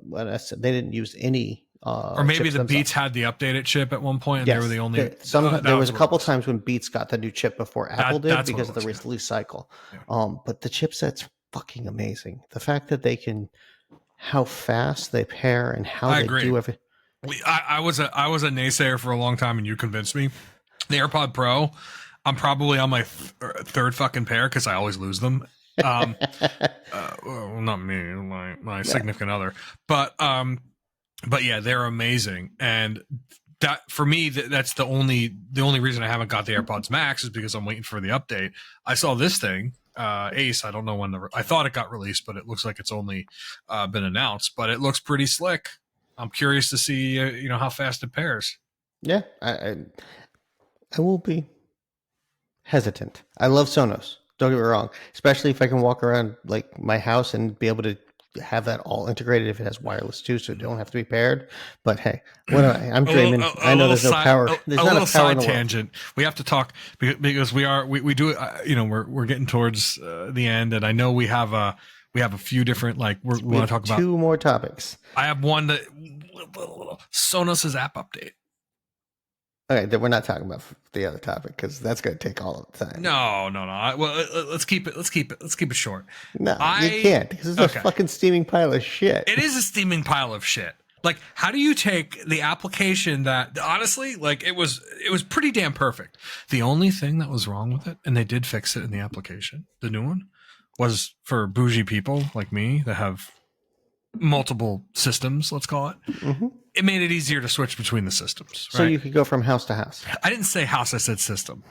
when I said they didn't use any. Or maybe the Beats had the updated chip at one point, and they were the only. There was a couple times when Beats got the new chip before Apple did because of the release cycle. Yeah. But the chipset's fucking amazing. The fact that they can, how fast they pair and how they do everything. I was a naysayer for a long time, and you convinced me. The AirPod Pro, I'm probably on my third fucking pair because I always lose them. Well, not me, my significant other, but yeah, they're amazing. And that, for me, that's the only reason I haven't got the AirPods Max is because I'm waiting for the update. I saw this thing, Ace. I don't know when I thought it got released, but it looks like it's only been announced. But it looks pretty slick. I'm curious to see, how fast it pairs. Yeah, I will be hesitant. I love Sonos. Don't get me wrong, especially if I can walk around like my house and be able to have that all integrated if it has wireless too, so it don't have to be paired. But hey, I'm dreaming. I know there's no power. There's not a power side tangent. We have to talk because we do. We're getting towards the end, and I know we have a few different, like, we want to talk about two more topics. I have one that Sonos's app update. Okay, we're not talking about the other topic because that's going to take all of the time. No. Well, let's keep it short. No, you can't because it's a fucking steaming pile of shit. It is a steaming pile of shit. Like, how do you take the application that, honestly, like, it was pretty damn perfect. The only thing that was wrong with it, and they did fix it in the application, the new one, was for bougie people like me that have multiple systems, let's call it. Mm-hmm. It made it easier to switch between the systems. Right? So you could go from house to house. I didn't say house, I said system.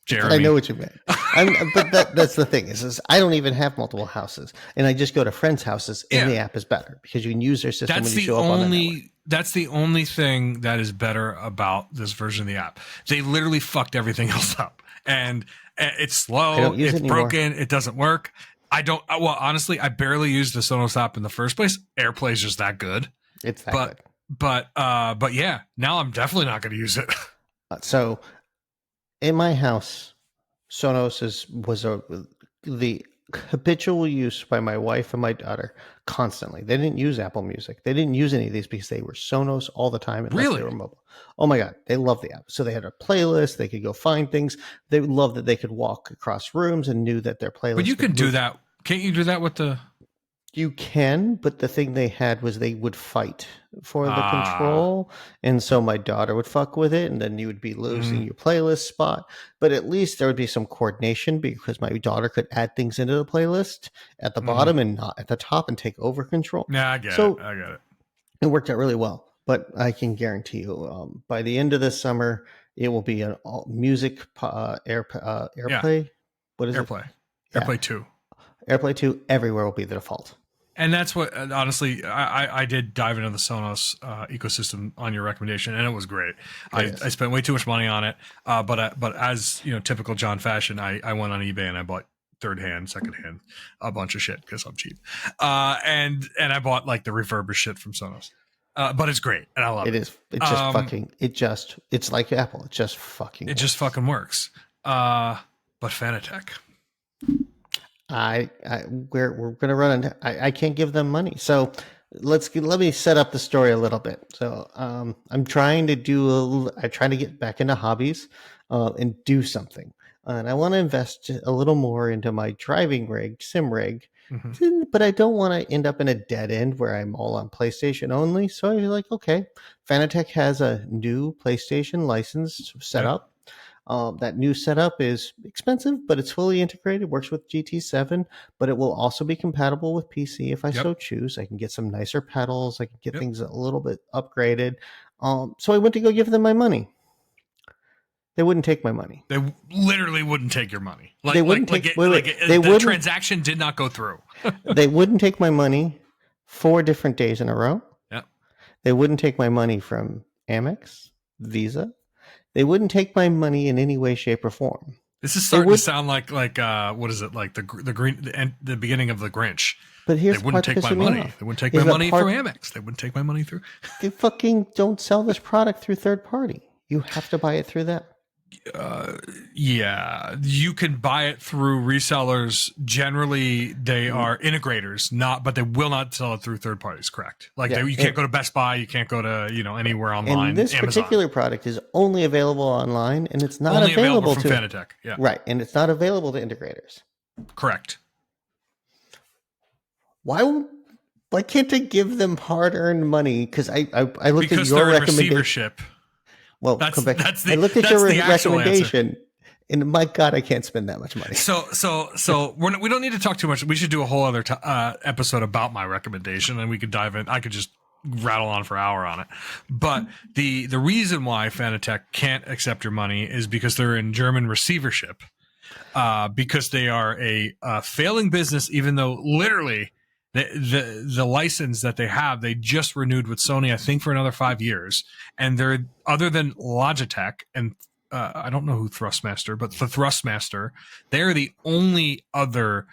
Jeremy. I know what you meant. But that's the thing is I don't even have multiple houses, and I just go to friends' houses, and the app is better because you can use their system when you show up on the network. That's the only thing that is better about this version of the app. They literally fucked everything else up, and it's slow, it's broken, it doesn't work. I don't. Well, honestly, I barely use the Sonos app in the first place. AirPlay is just that good. It's that But good. but yeah. Now I'm definitely not going to use it. So in my house, was the habitual use by my wife and my daughter constantly. They didn't use Apple Music. They didn't use any of these because they were Sonos all the time unless they Really? were mobile. Oh my God, they love the app. So they had a playlist. They could go find things. They loved that they could walk across rooms and knew that their But you playlist can would do move. that. Can't you do that with the? You can, but the thing they had was they would fight for the Ah. control. And so my daughter would fuck with it, and then you would be losing Mm, your playlist spot. But at least there would be some coordination because my daughter could add things into the playlist at the hmm. bottom and not at the top and take over control. Yeah, I get it. So I get it. it worked out really well. But I can guarantee you, by the end of this summer, it will be an all music Yeah. AirPlay. What is it? AirPlay. Yeah, AirPlay 2. AirPlay 2 everywhere will be the default. And that's what, honestly, I did dive into the Sonos ecosystem on your recommendation, and it was great. I spent way too much money on it, but as you know, typical John fashion, I went on eBay and I bought third hand, second hand, a bunch of shit because I'm cheap, and I bought like the refurbished shit from Sonos, but it's great and I love It it. is. It just fucking. It's like Apple. It just fucking It just works. fucking works. But Fanatec, We're gonna run into. I can't give them money. So let me set up the story a little bit. So I'm trying to I'm trying to get back into hobbies, and do something. And I want to invest a little more into my driving rig, sim rig. mm-hmm. But I don't want to end up in a dead end where I'm all on PlayStation only. So I was like, okay, Fanatec has a new PlayStation license set Yep, up. That new setup is expensive, but it's fully integrated, works with GT7, but it will also be compatible with PC if I yep, so choose. I can get some nicer pedals. I can get yep. things a little bit upgraded. So I went to go give them my money. They wouldn't take my money. They literally wouldn't take your money. They wouldn't take. Wait, wait. They The wouldn't. transaction did not go through. They wouldn't take my money 4 different days in a row. Yep. They wouldn't take my money from Amex, Visa. They wouldn't take my money in any way, shape, or form. This is They starting to would. sound like what is it, like the green the beginning of the Grinch. But They here's the wouldn't part take my pissing me money. off. They wouldn't take Is my that money part through Amex. They wouldn't take my money through. they fucking don't sell this product through third party. You have to buy it through them. Yeah, you can buy it through resellers. Generally, they are integrators, but they will not sell it through third parties. Correct? Like Yeah. you can't go to Best Buy. You can't go to anywhere And online. this Amazon particular product is only available online, and it's not only available available from to Fanatec. Yeah, right, and it's not available to integrators. correct. Why? Why can't I give them hard-earned money? Because I looked at Because your they're in recommendation. receivership. Well, That's come back. that's I the looked at that's your the actual answer. recommendation, and my God, I can't spend that much money. So we don't need to talk too much. We should do a whole other episode about my recommendation, and we could dive in. I could just rattle on for an hour on it. But the reason why Fanatec can't accept your money is because they're in German receivership, because they are a failing business, even though literally the license that they have, they just renewed with Sony, I think, for another 5 years. And they're, other than Logitech and I don't know who Thrustmaster, but the Thrustmaster, they're the only other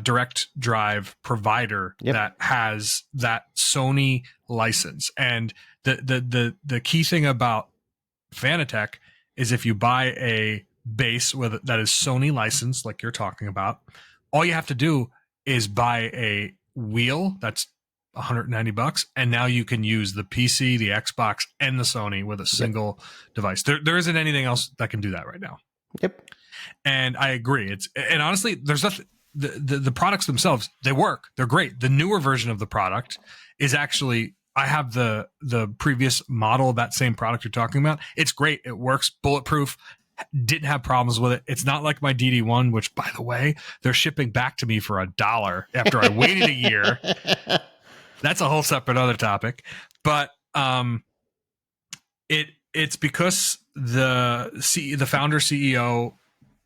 direct drive provider that has that Sony license. And the key thing about Fanatec is if you buy a base that is Sony licensed, like you're talking about, all you have to do is buy a wheel that's $190, and now you can use the PC, the Xbox, and the Sony with a single device. There isn't anything else that can do that right now. Yep. And I agree. And honestly, there's nothing. The products themselves, they work. They're great. The newer version of the product is actually, I have the previous model of that same product you're talking about. It's great. It works. Bulletproof. Didn't have problems with it. It's not like my DD1, which, by the way, they're shipping back to me for $1 after I waited a year. That's a whole separate other topic. But it's because the founder CEO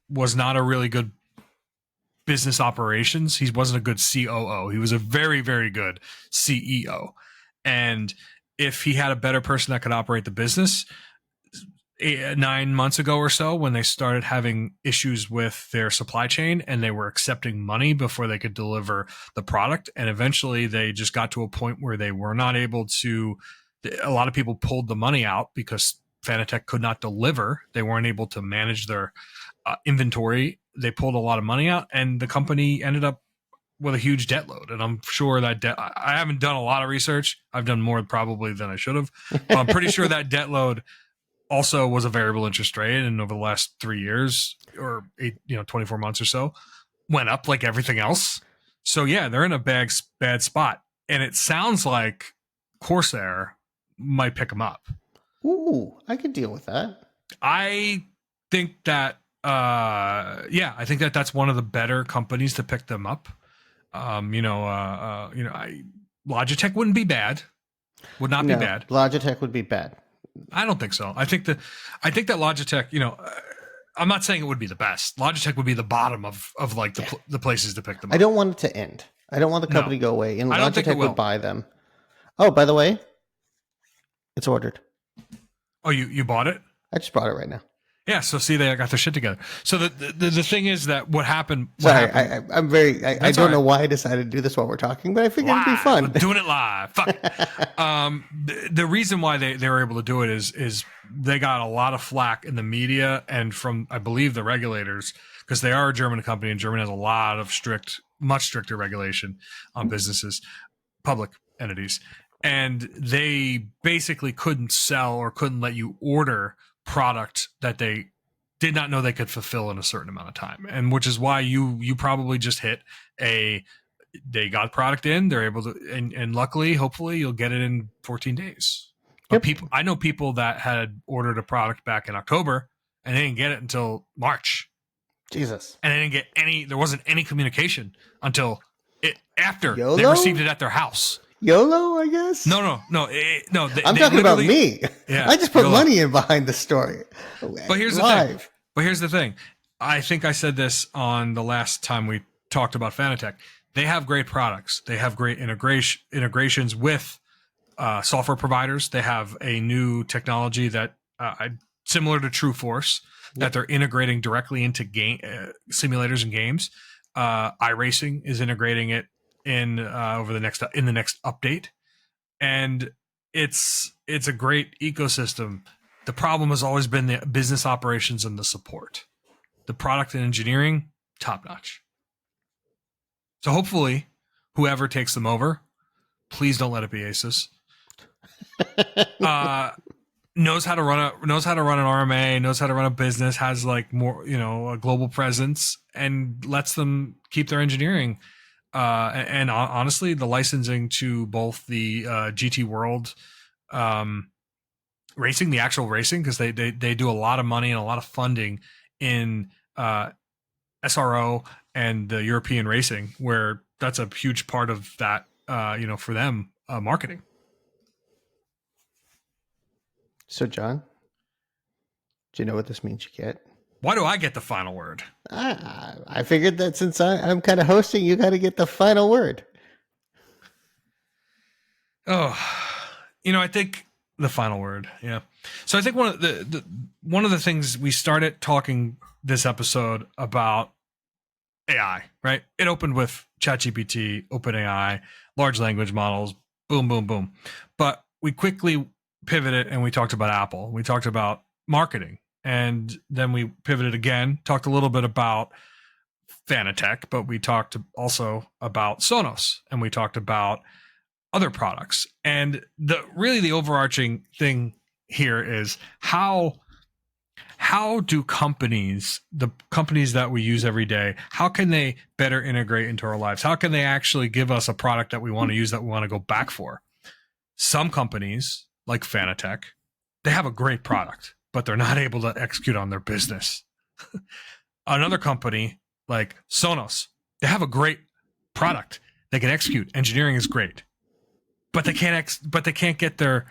was not a really good business operations. He wasn't a good COO. He was a very, very good CEO. And if he had a better person that could operate the business, 9 months ago or so when they started having issues with their supply chain and they were accepting money before they could deliver the product. And eventually they just got to a point where they were not able to. A lot of people pulled the money out because Fanatec could not deliver. They weren't able to manage their inventory. They pulled a lot of money out, and the company ended up with a huge debt load. And I'm sure that debt, I haven't done a lot of research. I've done more probably than I should have. But I'm pretty sure that debt load also was a variable interest rate. And over the last 3 years or 24 months or so, went up like everything else. So yeah, they're in a bad spot. And it sounds like Corsair might pick them up. Ooh, I could deal with that. I think that, I think that that's one of the better companies to pick them up. Logitech wouldn't be bad. Would not be bad. Logitech would be bad. I don't think so. I think that Logitech, I'm not saying it would be the best. Logitech would be the bottom of like the places to pick them up. I don't want it to end. I don't want the company to go away. And Logitech would buy them. Oh, by the way, it's ordered. Oh, you bought it? I just bought it right now. Yeah, so see, they got their shit together. So the thing is that what happened... Sorry, I don't know why I decided to do this while we're talking, but I figured it'd be fun. We're doing it live. Fuck. The reason why they were able to do it is they got a lot of flack in the media and from, I believe, the regulators, because they are a German company, and Germany has a lot of much stricter regulation on businesses, public entities. And they basically couldn't sell or couldn't let you order product that they did not know they could fulfill in a certain amount of time, and which is why you probably just hit they got product in, they're able to, and luckily, hopefully, you'll get it in 14 days. But I know people that had ordered a product back in October and they didn't get it until March. Jesus. And they didn't get there wasn't any communication until after YOLO? They received it at their house. YOLO, I guess. No. I'm talking about me. Yeah, I just put money in behind the story. But here's the thing. I think I said this on the last time we talked about Fanatec. They have great products. They have great integrations with software providers. They have a new technology that similar to True Force that they're integrating directly into game simulators and games. iRacing is integrating it in the next update, and it's a great ecosystem. The problem has always been the business operations and the support. The product and engineering, top notch. So hopefully, whoever takes them over, please don't let it be Asus. Knows how to run an RMA, knows how to run a business, has like more, a global presence, and lets them keep their engineering. And honestly, the licensing to both the GT World racing, the actual racing, because they do a lot of money and a lot of funding in SRO and the European racing, where that's a huge part of that, for them, marketing. So, John, do you know what this means you get? Why do I get the final word? I figured that since I'm kind of hosting, you got to get the final word. Oh, I think the final word. Yeah. So I think one of the things we started talking this episode about AI, right? It opened with ChatGPT, OpenAI, large language models, boom, boom, boom. But we quickly pivoted and we talked about Apple. We talked about marketing. And then we pivoted again, talked a little bit about Fanatec, but we talked also about Sonos, and we talked about other products. And the overarching thing here is how do the companies that we use every day, how can they better integrate into our lives? How can they actually give us a product that we want to use, that we want to go back for? Some companies, like Fanatec, they have a great product, but they're not able to execute on their business. Another company like Sonos, they have a great product. They can execute. Engineering is great, but they can't get their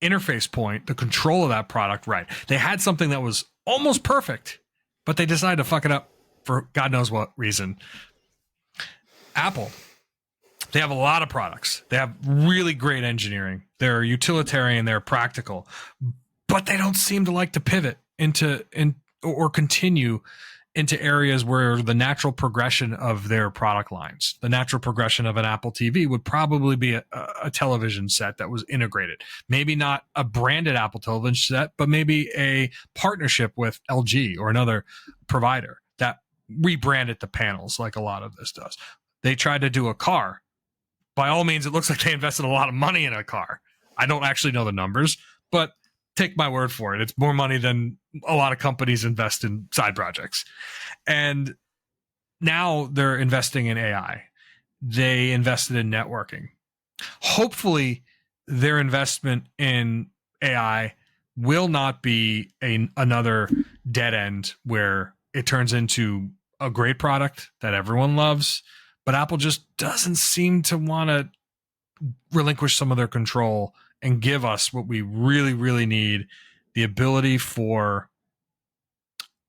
interface point, the control of that product right. They had something that was almost perfect, but they decided to fuck it up for God knows what reason. Apple, they have a lot of products. They have really great engineering. They're utilitarian. They're practical. but they don't seem to like to pivot or continue into areas where the natural progression of their product lines, the natural progression of an Apple TV would probably be a television set that was integrated. Maybe not a branded Apple television set, but maybe a partnership with LG or another provider that rebranded the panels like a lot of this does. They tried to do a car. By all means, it looks like they invested a lot of money in a car. I don't actually know the numbers, but take my word for it. It's more money than a lot of companies invest in side projects. And now they're investing in AI. They invested in networking. Hopefully, their investment in AI will not be another dead end where it turns into a great product that everyone loves, but Apple just doesn't seem to want to relinquish some of their control and give us what we really, really need, the ability for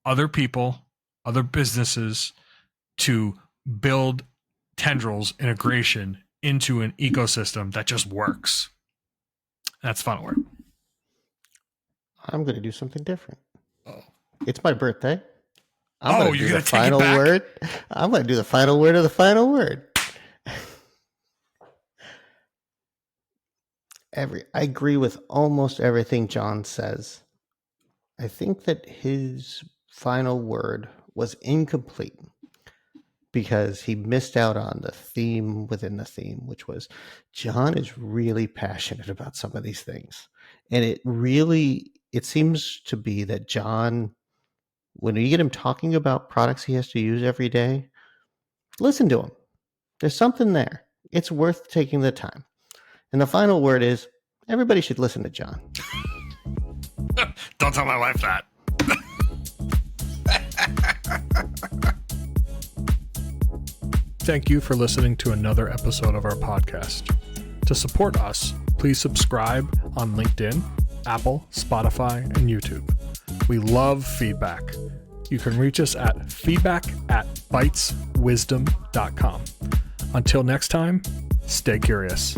other people, other businesses to build tendrils integration into an ecosystem that just works. That's final word. I'm going to do something different. Oh. It's my birthday. You're going to take it back? Word. I'm going to do the final word of the final word. I agree with almost everything John says. I think that his final word was incomplete because he missed out on the theme within the theme, which was John is really passionate about some of these things. And it seems to be that John, when you get him talking about products he has to use every day, listen to him. There's something there. It's worth taking the time. And the final word is, everybody should listen to John. Don't tell my wife that. Thank you for listening to another episode of our podcast. To support us, please subscribe on LinkedIn, Apple, Spotify, and YouTube. We love feedback. You can reach us at feedback@byteswisdom.com. Until next time, stay curious.